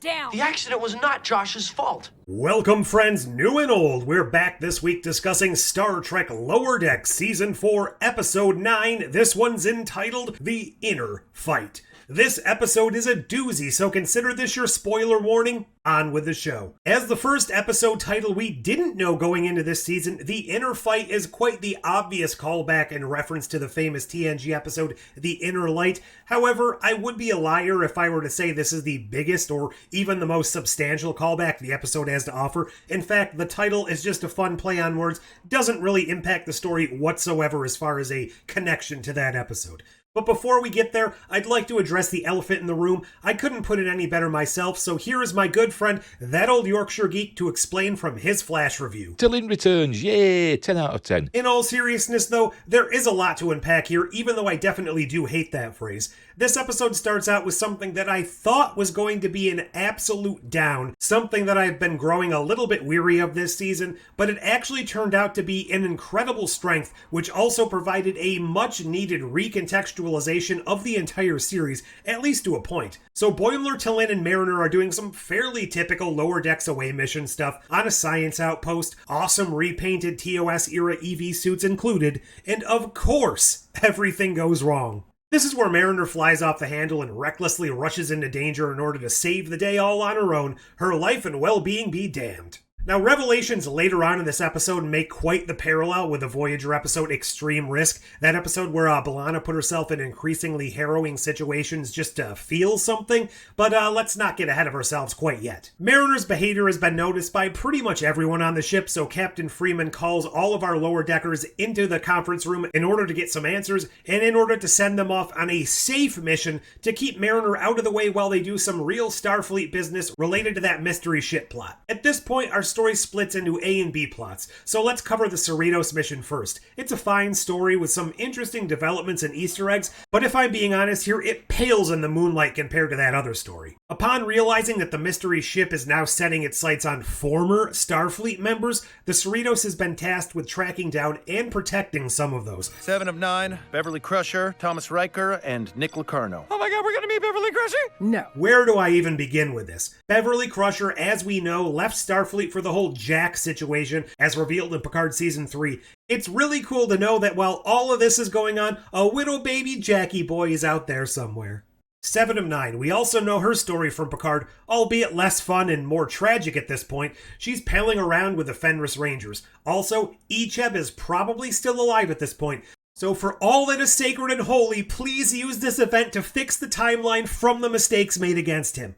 down. The accident was not Josh's fault. Welcome, friends, new and old. We're back this week discussing Star Trek Lower Decks Season 4, Episode 9. This one's entitled The Inner Fight. This episode is a doozy, so consider this your spoiler warning. On with the show. As the first episode title we didn't know going into this season, The Inner Fight is quite the obvious callback and reference to the famous TNG episode, The Inner Light. However, I would be a liar if I were to say this is the biggest or even the most substantial callback the episode has to offer. In fact, the title is just a fun play on words, doesn't really impact the story whatsoever as far as a connection to that episode. But before we get there, I'd like to address the elephant in the room. I couldn't put it any better myself, so here is my good friend, that old Yorkshire geek, to explain from his flash review. Tillin returns, yay, 10 out of 10. In all seriousness though, there is a lot to unpack here, even though I definitely do hate that phrase. This episode starts out with something that I thought was going to be an absolute down, something that I've been growing a little bit weary of this season, but it actually turned out to be an incredible strength, which also provided a much needed recontextualization of the entire series, at least to a point. So Boimler, Tillin, and Mariner are doing some fairly typical Lower Decks away mission stuff on a science outpost, awesome repainted TOS era EV suits included, and of course, everything goes wrong. This is where Mariner flies off the handle and recklessly rushes into danger in order to save the day all on her own, her life and well-being be damned. Now, revelations later on in this episode make quite the parallel with the Voyager episode Extreme Risk, that episode where B'Elanna put herself in increasingly harrowing situations just to feel something, but let's not get ahead of ourselves quite yet. Mariner's behavior has been noticed by pretty much everyone on the ship, so Captain Freeman calls all of our lower deckers into the conference room in order to get some answers, and in order to send them off on a safe mission to keep Mariner out of the way while they do some real Starfleet business related to that mystery ship plot. At this point, our story splits into A and B plots, so let's cover the Ceritos mission first. It's a fine story with some interesting developments and Easter eggs, but if I'm being honest here, it pales in the moonlight compared to that other story. Upon realizing that the mystery ship is now setting its sights on former Starfleet members, the Ceritos has been tasked with tracking down and protecting some of those. 7 of 9, Beverly Crusher, Thomas Riker, and Nick Locarno. Oh my god, we're gonna meet Beverly Crusher? No. Where do I even begin with this? Beverly Crusher, as we know, left Starfleet for the whole Jack situation, as revealed in Picard Season 3. It's really cool to know that while all of this is going on, a widow baby Jackie boy is out there somewhere. 7 of 9. We also know her story from Picard, albeit less fun and more tragic at this point. She's palling around with the Fenris Rangers. Also, Icheb is probably still alive at this point. So for all that is sacred and holy, please use this event to fix the timeline from the mistakes made against him.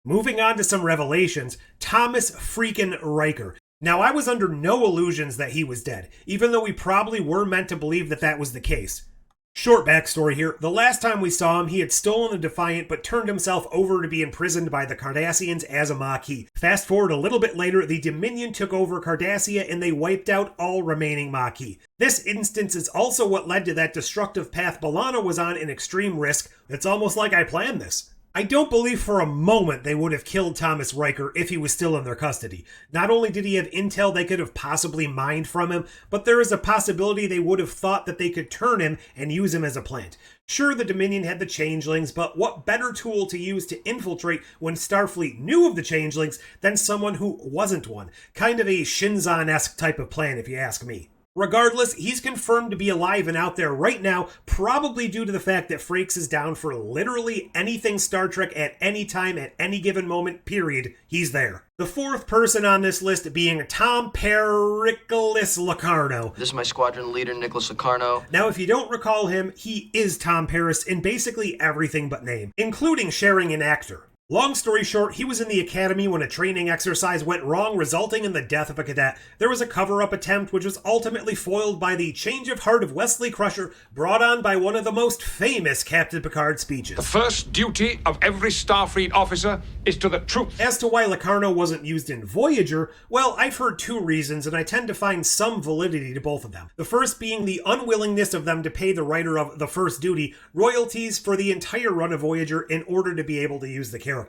Moving on to some revelations, Thomas freaking Riker. Now, I was under no illusions that he was dead, even though we probably were meant to believe that that was the case. Short backstory here, the last time we saw him, he had stolen the Defiant but turned himself over to be imprisoned by the Cardassians as a Maquis. Fast forward a little bit later, the Dominion took over Cardassia and they wiped out all remaining Maquis. This instance is also what led to that destructive path B'Elanna was on in Extreme Risk. It's almost like I planned this. I don't believe for a moment they would have killed Thomas Riker if he was still in their custody. Not only did he have intel they could have possibly mined from him, but there is a possibility they would have thought that they could turn him and use him as a plant. Sure, the Dominion had the Changelings, but what better tool to use to infiltrate when Starfleet knew of the Changelings than someone who wasn't one? Kind of a Shinzon-esque type of plan, if you ask me. Regardless, he's confirmed to be alive and out there right now, probably due to the fact that Frakes is down for literally anything Star Trek at any time, at any given moment, period. He's there. The fourth person on this list being Tom Pericles Locarno. This is my squadron leader, Nicholas Locarno. Now, if you don't recall him, he is Tom Paris in basically everything but name, including sharing an actor. Long story short, he was in the academy when a training exercise went wrong, resulting in the death of a cadet. There was a cover-up attempt which was ultimately foiled by the change of heart of Wesley Crusher, brought on by one of the most famous Captain Picard speeches. The first duty of every Starfleet officer is to the truth. As to why Locarno wasn't used in Voyager, well, I've heard two reasons, and I tend to find some validity to both of them. The first being the unwillingness of them to pay the writer of The First Duty royalties for the entire run of Voyager in order to be able to use the character.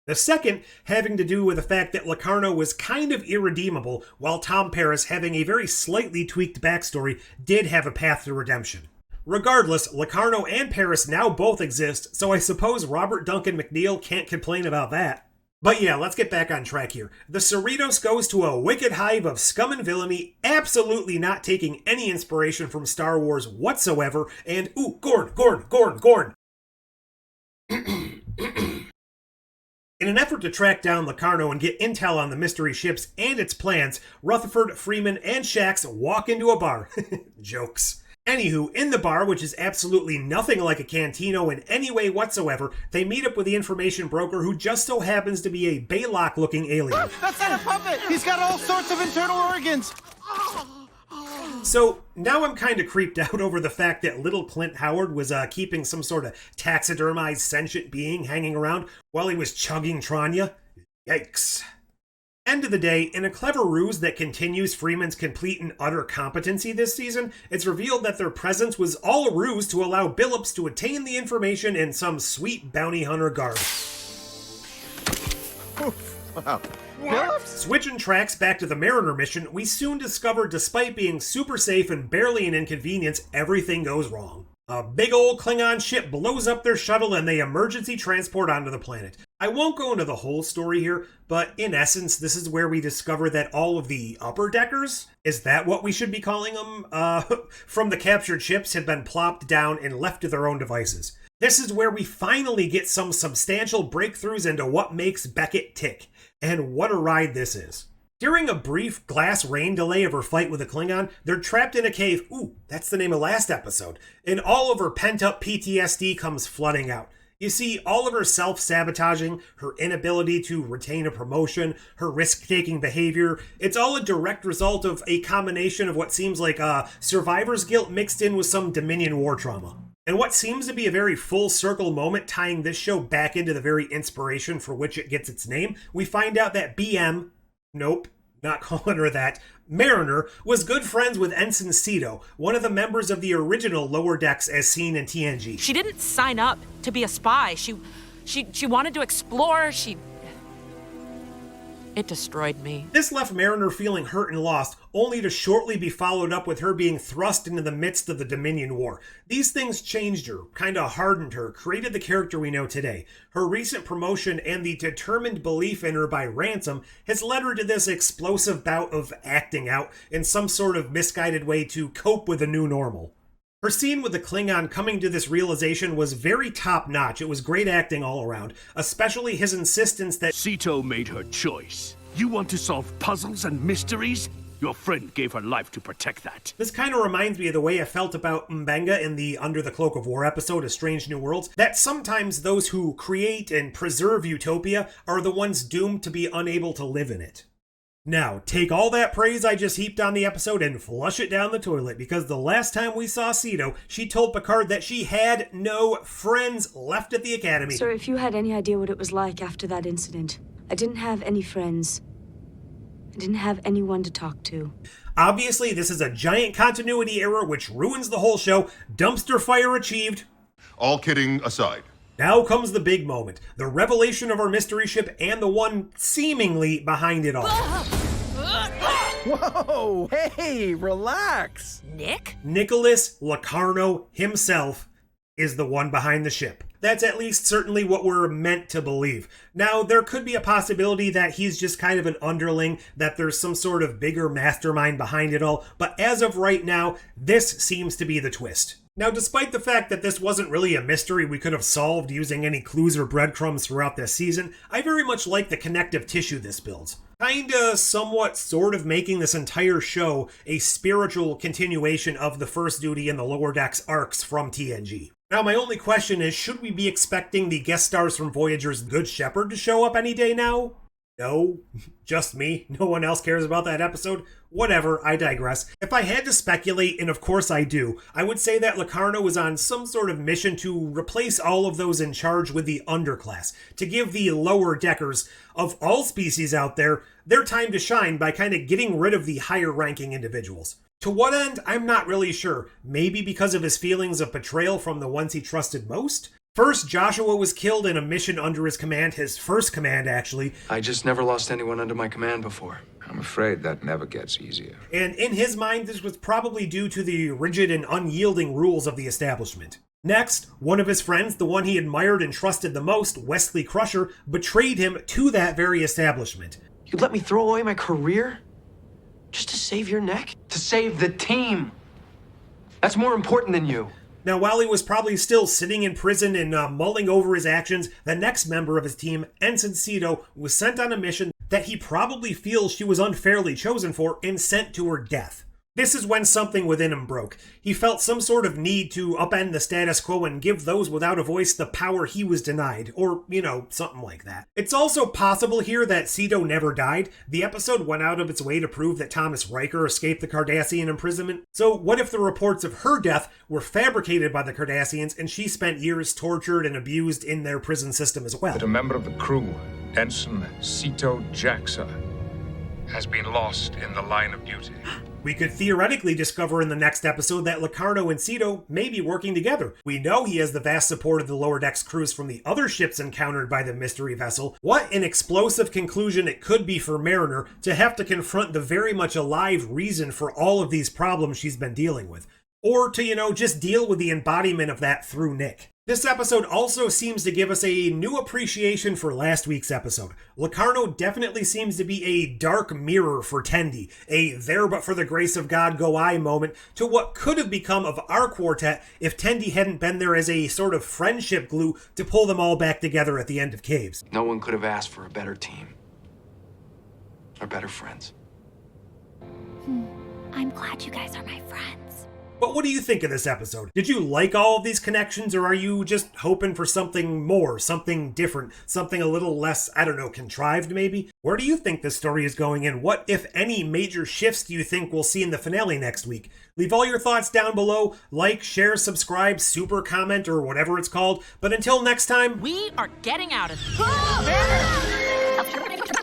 The second having to do with the fact that Locarno was kind of irredeemable, while Tom Paris, having a very slightly tweaked backstory, did have a path to redemption. Regardless, Locarno and Paris now both exist, so I suppose Robert Duncan McNeil can't complain about that. But yeah, let's get back on track here. The Ceritos goes to a wicked hive of scum and villainy, absolutely not taking any inspiration from Star Wars whatsoever, and ooh, Gorn. In an effort to track down Locarno and get intel on the mystery ships and its plans, Rutherford, Freeman, and Shax walk into a bar. Jokes. Anywho, in the bar, which is absolutely nothing like a cantino in any way whatsoever, they meet up with the information broker who just so happens to be a Baylock-looking alien. That's not a puppet! He's got all sorts of internal organs! So, now I'm kind of creeped out over the fact that little Clint Howard was keeping some sort of taxidermized sentient being hanging around while he was chugging Tranya. Yikes. End of the day, in a clever ruse that continues Freeman's complete and utter competency this season, it's revealed that their presence was all a ruse to allow Billups to attain the information in some sweet bounty hunter garb. Wow. Switching tracks back to the Mariner mission, we soon discover despite being super safe and barely an inconvenience, everything goes wrong. A big old Klingon ship blows up their shuttle and they emergency transport onto the planet. I won't go into the whole story here, but in essence, this is where we discover that all of the upper deckers, is that what we should be calling them, from the captured ships had been plopped down and left to their own devices. This is where we finally get some substantial breakthroughs into what makes Beckett tick, and what a ride this is. During a brief glass rain delay of her fight with a Klingon, they're trapped in a cave. Ooh, that's the name of last episode. And all of her pent-up PTSD comes flooding out. You see, all of her self-sabotaging, her inability to retain a promotion, her risk-taking behavior, it's all a direct result of a combination of what seems like survivor's guilt mixed in with some Dominion war trauma. And what seems to be a very full-circle moment tying this show back into the very inspiration for which it gets its name, we find out that BM... Nope, not calling her that. Mariner was good friends with Ensign Cito, one of the members of the original Lower Decks as seen in TNG. She didn't sign up to be a spy. She wanted to explore. It destroyed me. This left Mariner feeling hurt and lost, only to shortly be followed up with her being thrust into the midst of the Dominion War. These things changed her, kinda hardened her, created the character we know today. Her recent promotion and the determined belief in her by Ransom has led her to this explosive bout of acting out in some sort of misguided way to cope with a new normal. Her scene with the Klingon coming to this realization was very top-notch. It was great acting all around, especially his insistence that Cito made her choice. You want to solve puzzles and mysteries? Your friend gave her life to protect that. This kind of reminds me of the way I felt about Mbenga in the Under the Cloak of War episode of Strange New Worlds, that sometimes those who create and preserve utopia are the ones doomed to be unable to live in it. Now, take all that praise I just heaped on the episode and flush it down the toilet, because the last time we saw Cito, she told Picard that she had no friends left at the Academy. Sir, if you had any idea what it was like after that incident, I didn't have any friends. I didn't have anyone to talk to. Obviously, this is a giant continuity error which ruins the whole show. Dumpster fire achieved. All kidding aside. Now comes the big moment, the revelation of our mystery ship and the one seemingly behind it all. Whoa! Hey, relax! Nick? Nicholas Locarno himself is the one behind the ship. That's at least certainly what we're meant to believe. Now, there could be a possibility that he's just kind of an underling, that there's some sort of bigger mastermind behind it all, but as of right now, this seems to be the twist. Now, despite the fact that this wasn't really a mystery we could have solved using any clues or breadcrumbs throughout this season, I very much like the connective tissue this builds. Kinda, somewhat, sort of making this entire show a spiritual continuation of the First Duty and the Lower Decks arcs from TNG. Now, my only question is, should we be expecting the guest stars from Voyager's Good Shepherd to show up any day now? No, just me. No one else cares about that episode. Whatever, I digress. If I had to speculate, and of course I do, I would say that Locarno was on some sort of mission to replace all of those in charge with the underclass, to give the lower deckers of all species out there their time to shine by kind of getting rid of the higher ranking individuals. To what end, I'm not really sure. Maybe because of his feelings of betrayal from the ones he trusted most? First, Joshua was killed in a mission under his command, his first command, actually. I just never lost anyone under my command before. I'm afraid that never gets easier. And in his mind, this was probably due to the rigid and unyielding rules of the establishment. Next, one of his friends, the one he admired and trusted the most, Wesley Crusher, betrayed him to that very establishment. You'd let me throw away my career? Just to save your neck? To save the team! That's more important than you. Now, while he was probably still sitting in prison and mulling over his actions, the next member of his team, Ensign Cito, was sent on a mission that he probably feels she was unfairly chosen for and sent to her death. This is when something within him broke. He felt some sort of need to upend the status quo and give those without a voice the power he was denied, or, something like that. It's also possible here that Cito never died. The episode went out of its way to prove that Thomas Riker escaped the Cardassian imprisonment. So what if the reports of her death were fabricated by the Cardassians and she spent years tortured and abused in their prison system as well? But a member of the crew, Ensign Cito Jaxa, has been lost in the line of duty. We could theoretically discover in the next episode that Locarno and Cito may be working together. We know he has the vast support of the lower decks crews from the other ships encountered by the mystery vessel. What an explosive conclusion it could be for Mariner to have to confront the very much alive reason for all of these problems she's been dealing with. Or to, just deal with the embodiment of that through Nick. This episode also seems to give us a new appreciation for last week's episode. Locarno definitely seems to be a dark mirror for Tendi, a there but for the grace of God go I moment to what could have become of our quartet if Tendi hadn't been there as a sort of friendship glue to pull them all back together at the end of Caves. No one could have asked for a better team. Or better friends. I'm glad you guys are my friends. But what do you think of this episode? Did you like all of these connections, or are you just hoping for something more, something different, something a little less, contrived maybe? Where do you think this story is going, and what, if any, major shifts do you think we'll see in the finale next week? Leave all your thoughts down below. Like, share, subscribe, super comment, or whatever it's called. But until next time, We are getting out of here.